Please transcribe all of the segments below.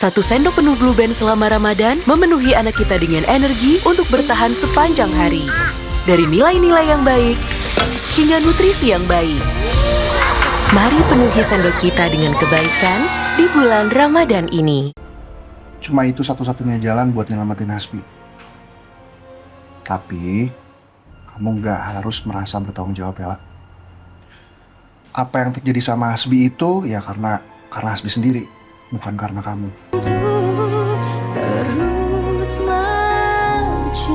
1 sendok penuh Blue Band selama Ramadan memenuhi anak kita dengan energi untuk bertahan sepanjang hari. Dari nilai-nilai yang baik hingga nutrisi yang baik. Mari penuhi sendok kita dengan kebaikan di bulan Ramadan ini. Cuma itu satu-satunya jalan buat nyelamatin Hasbi. Tapi kamu nggak harus merasa bertanggung jawab, Bella. Apa yang terjadi sama Hasbi itu ya karena Hasbi sendiri, bukan karena kamu. Terus mencintamu.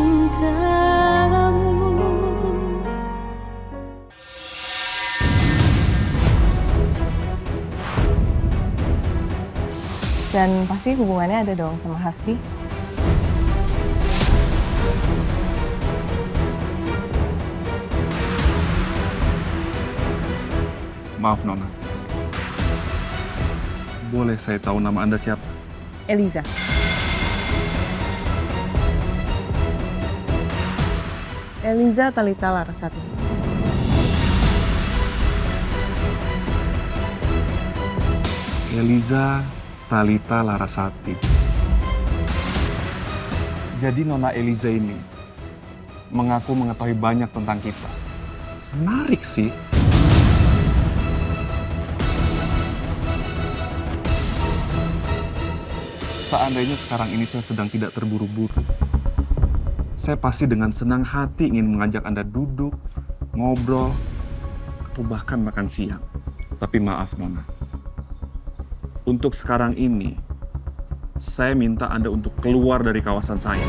Dan pasti hubungannya ada dong sama Hasbi. Maaf Nona. Boleh saya tahu nama Anda siapa? Eliza. Eliza Talita Larasati. Eliza Talita Larasati. Jadi Nona Eliza ini mengaku mengetahui banyak tentang kita. Menarik sih. Seandainya sekarang ini saya sedang tidak terburu-buru, saya pasti dengan senang hati ingin mengajak Anda duduk, ngobrol, atau bahkan makan siang. Tapi maaf Nona, untuk sekarang ini, saya minta Anda untuk keluar dari kawasan saya.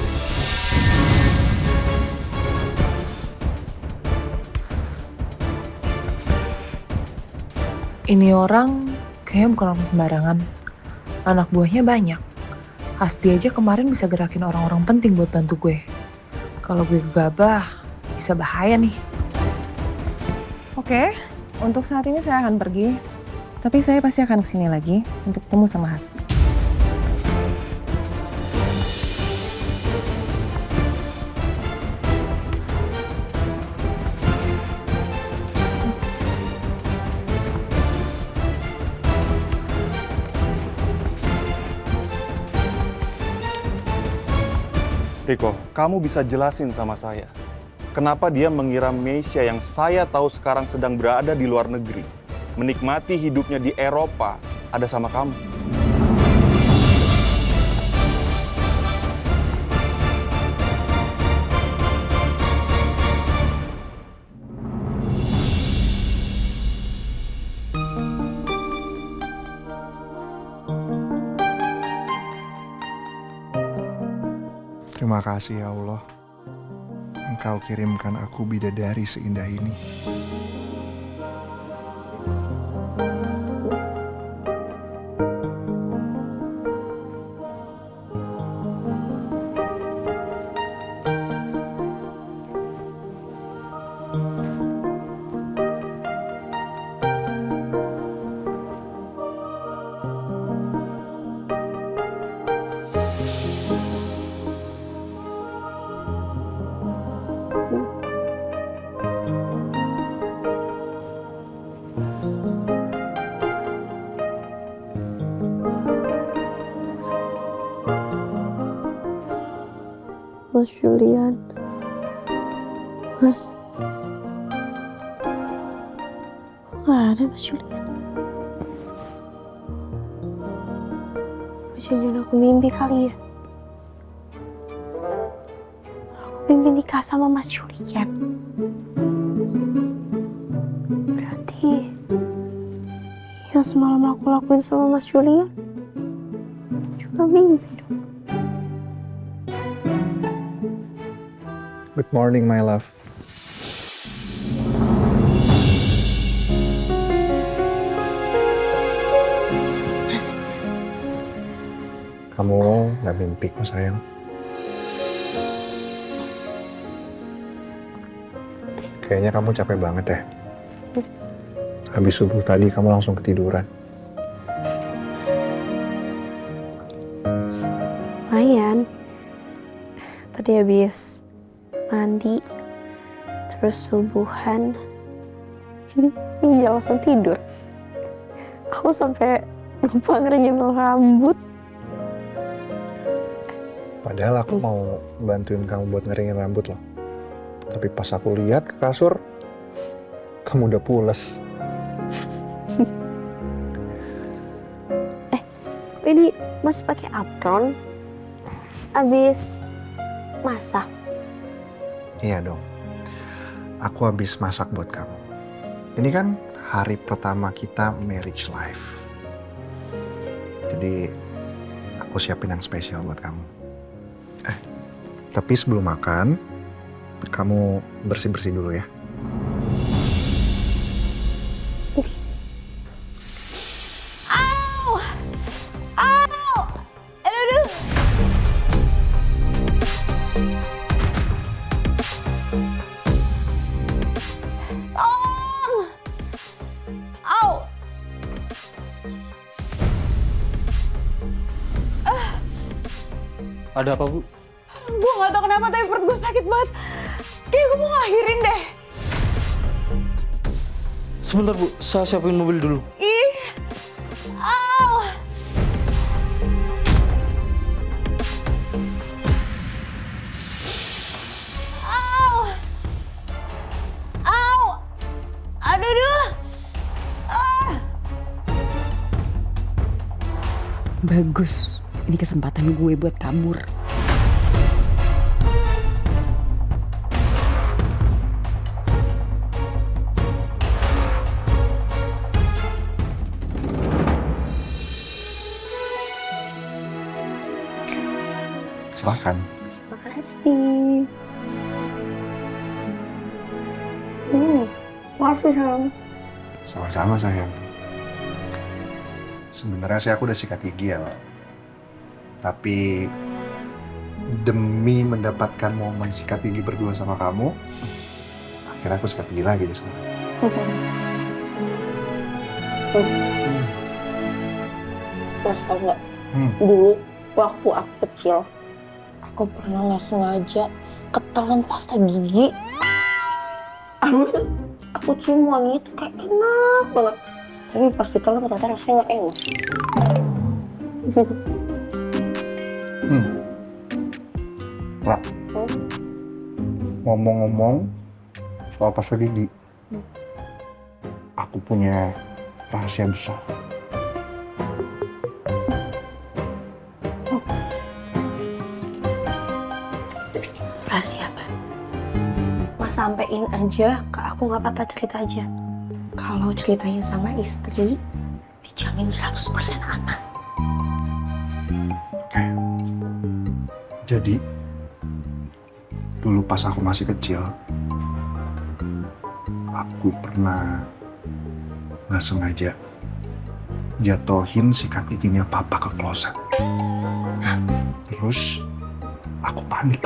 Ini orang kayaknya bukan orang sembarangan. Anak buahnya banyak. Hasbi aja kemarin bisa gerakin orang-orang penting buat bantu gue. Kalau gue gegabah, bisa bahaya nih. Oke, untuk saat ini saya akan pergi. Tapi saya pasti akan kesini lagi untuk ketemu sama Hasbi. Riko, kamu bisa jelasin sama saya, kenapa dia mengira Meisha yang saya tahu sekarang sedang berada di luar negeri, menikmati hidupnya di Eropa, ada sama kamu? Terima kasih ya Allah. Engkau kirimkan aku bidadari seindah ini. Mas Julian, Mas, nggak ada Mas Julian. Jangan aku mimpi kali ya. Aku mimpi nikah sama Mas Julian. Berarti yang semalam aku lakuin sama Mas Julian juga mimpi dong. Good morning, my love. Mas, Kamu nggak mimpi kok, sayang. Kayaknya kamu capek banget ya. Habis subuh tadi kamu langsung ketiduran. lumayan. Tadi habis mandi, terus subuhan, iya langsung tidur. Aku sampai lupa ngeringin rambut. Padahal aku mau bantuin kamu buat ngeringin rambut loh. Tapi pas aku lihat ke kasur, kamu udah pules. Ini Mas pakai apron? Abis masak? Iya dong. Aku habis masak buat kamu. Ini kan hari pertama kita marriage life. Jadi aku siapin yang spesial buat kamu. Tapi sebelum makan, kamu bersih-bersih dulu ya. Ada apa, Bu? Gue gak tau kenapa tapi perut gue sakit banget. Kayak gue mau ngakhirin deh. Sebentar, Bu. Saya siapin mobil dulu. Ih. Au. Au. Au. Aduh. Bagus. Ini kesempatan gue buat kabur. Silahkan. Makasih. Makasih sayang. Sama-sama sayang. Sebenarnya sih aku udah sikat gigi ya, Pak. Tapi demi mendapatkan momen sikat gigi berdua sama kamu, akhirnya aku sikat gigi lagi deh sekarang. Mas tau gak? Dulu waktu aku kecil, aku pernah nggak sengaja ketelan pasta gigi. Aku cium wangi itu kayak enak banget. Tapi pas ditelan ternyata rasanya nggak enak. Lah, ngomong-ngomong soal pasta gigi, aku punya rahasia besar. Rahasia apa? Mas sampein aja ke aku, nggak apa-apa, cerita aja. Kalau ceritanya sama istri, dijamin 100% aman. Jadi, dulu pas aku masih kecil, aku pernah nggak sengaja jatohin sikat giginya papa ke kloset. Terus, aku panik.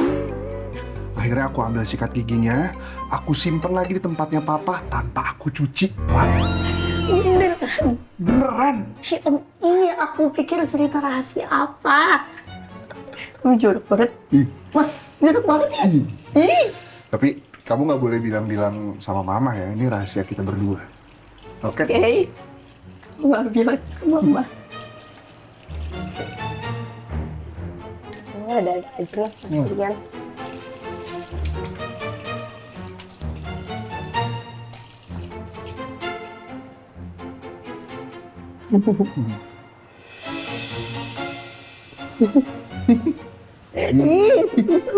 Akhirnya aku ambil sikat giginya, aku simpen lagi di tempatnya papa tanpa aku cuci. Wah, Beneran? beneran. Iya, aku pikir cerita rahasia apa. Lu jorok banget. Mas, jorok banget ya? Tapi kamu nggak boleh bilang-bilang sama mama ya, ini rahasia kita berdua. Oke? Oke. Nggak bilang ke mama. Ada aja Mas Brian.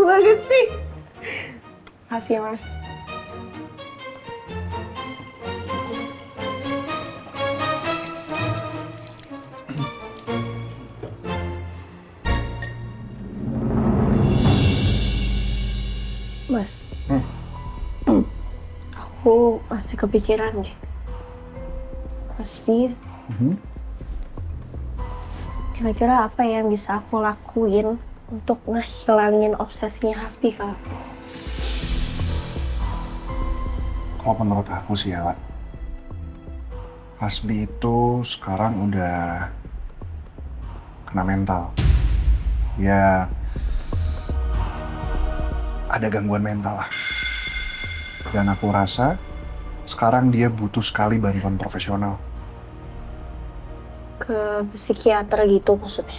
Banget sih. Makasih ya, Mas. Mas, aku masih kepikiran deh. Mas Bir, kira-kira apa yang bisa aku lakuin untuk ngehilangin obsesinya Hasbi, Kak? Kalau menurut aku sih ya, Wak, Hasbi itu sekarang udah kena mental. Ya, ada gangguan mental lah. Dan aku rasa sekarang dia butuh sekali bantuan profesional. Ke psikiater gitu maksudnya?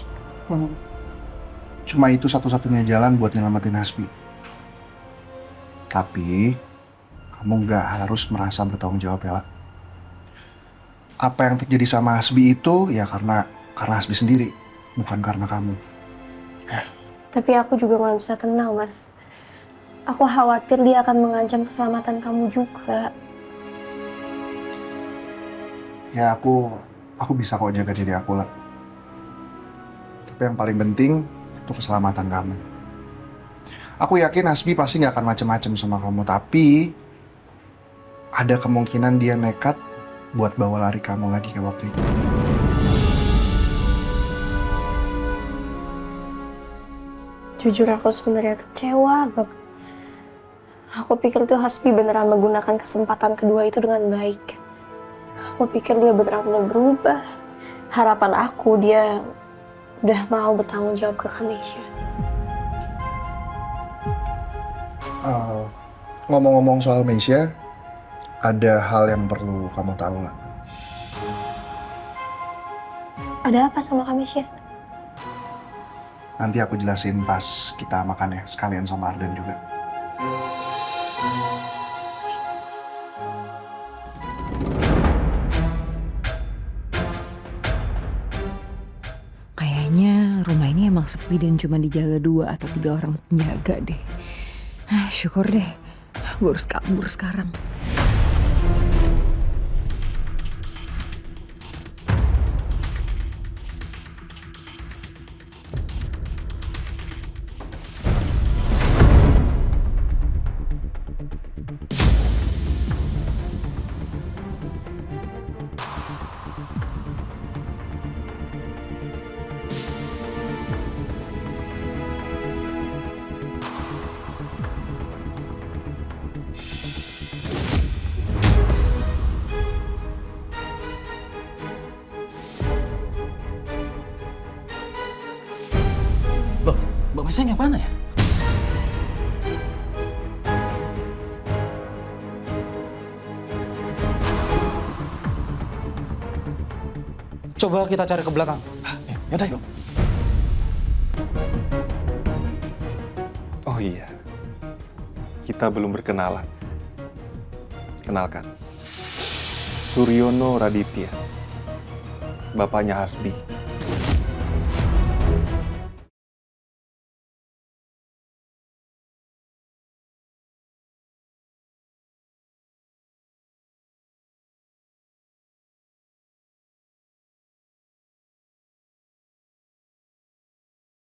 cuma itu satu-satunya jalan buat nyelamatin Hasbi. Tapi kamu nggak harus merasa bertanggung jawab, Bella. Apa yang terjadi sama Hasbi itu ya karena Hasbi sendiri, bukan karena kamu. Tapi aku juga nggak bisa tenang, Mas. Aku khawatir dia akan mengancam keselamatan kamu juga. Ya aku bisa kok jaga diri aku lah. Tapi yang paling penting itu keselamatan kamu. Aku yakin Hasbi pasti nggak akan macem-macem sama kamu, tapi ada kemungkinan dia nekat buat bawa lari kamu lagi kayak waktu itu. Jujur aku sebenarnya kecewa banget. Aku pikir tuh Hasbi beneran menggunakan kesempatan kedua itu dengan baik. Aku pikir dia benar-benar berubah. Harapan aku dia udah mau bertanggung jawab ke Kamesha. Ngomong-ngomong soal Meisha, ada hal yang perlu kamu tahu lah. Ada apa sama Kamesha? Nanti aku jelasin pas kita makan ya, sekalian sama Arden juga. Kayaknya rumah ini emang sepi dan cuma dijaga 2 atau 3 orang penjaga deh. Syukur deh, gue harus kabur sekarang. Loh, Mbak Meisha yang mana ya? Coba kita cari ke belakang. Yaudah yuk. Oh iya, kita belum berkenalan. Kenalkan, Suryono Raditya, bapaknya Hasbi.